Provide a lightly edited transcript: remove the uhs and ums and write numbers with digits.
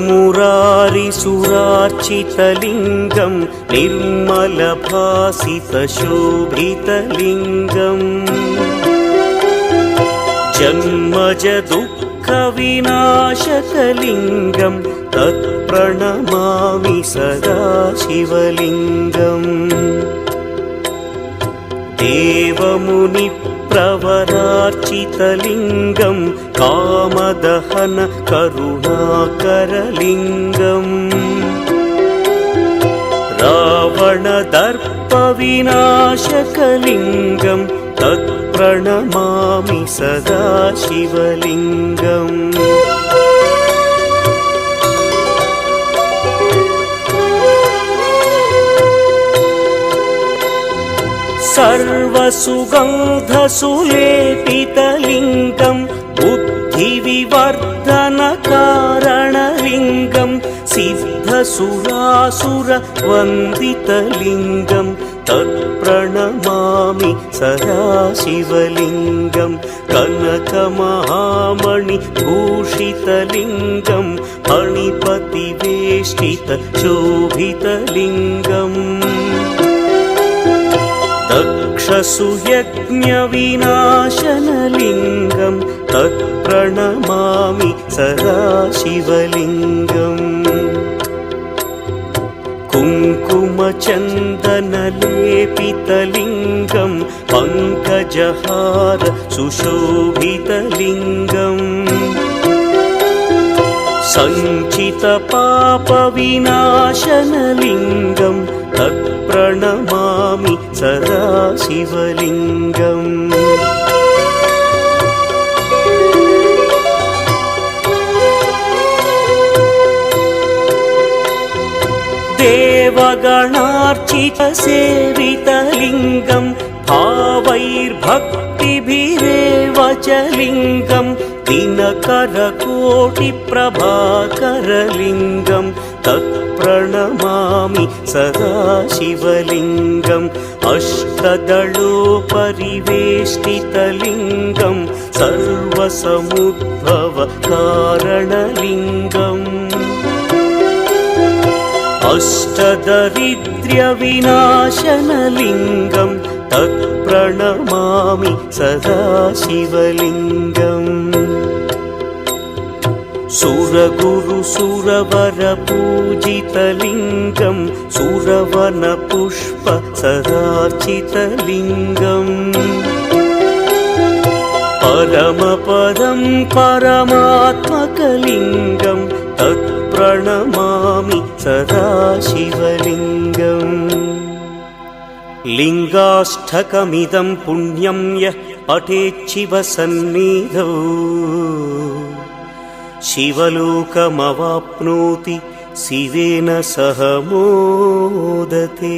मुरारिसुरार्चितलिङ्गं निर्मलभासितशोभितलिङ्गम् जन्मजदुःखविनाशकलिङ्गं तत्प्रणमामि सदा शिवलिङ्गम् देवमुनिप्रवरार्चितलिङ्गं कामदहन करुणाकरलिङ्गम् रावणदर्पविनाशकलिङ्गं तत्प्रणमामि सदा शिवलिङ्गम् सर्वसुगन्धसुलेपितलिङ्गं बुद्धिविवर्धनकारणलिङ्गं सिद्धसुरासुरवन्दितलिङ्गं तत्प्रणमामि सदा शिवलिङ्गं कनकमहामणिभूषितलिङ्गं मणिपतिवेष्टितशोभितलिङ्गम् दक्षसुयज्ञविनाशनलिङ्गं तत्प्रणमामि सदा शिवलिङ्गम् कुङ्कुमचन्दनलेपितलिङ्गं पङ्कजहार सुशोभितलिङ्गम् सञ्चितपापविनाशनलिङ्गं तत्प्रणमामि सदा शिवलिङ्गम् देवगणार्चितसेवितलिङ्गं भावैर्भक्तिभिरेव च लिङ्गं दिनकरकोटिप्रभाकरलिङ्गं तत्प्रणमामि सदा शिवलिङ्गम् अष्टदलोपरिवेष्टितलिङ्गं सर्वसमुद्भवकारणलिङ्गम् अष्टदरिद्र्यविनाशनलिङ्गं तत्प्रणमामि सदा शिवलिङ्गम् सुरगुरुसुरवरपूजितलिङ्गं सुरवनपुष्पसदार्चितलिङ्गम् परमपदं परमात्मकलिङ्गं तत्प्रणमामि सदा शिवलिङ्गम् लिङ्गाष्टकमिदं पुण्यं यः पठेच्छिवसन्निधौ शिवलोकमवाप्नोति शिवेन सह मोदते।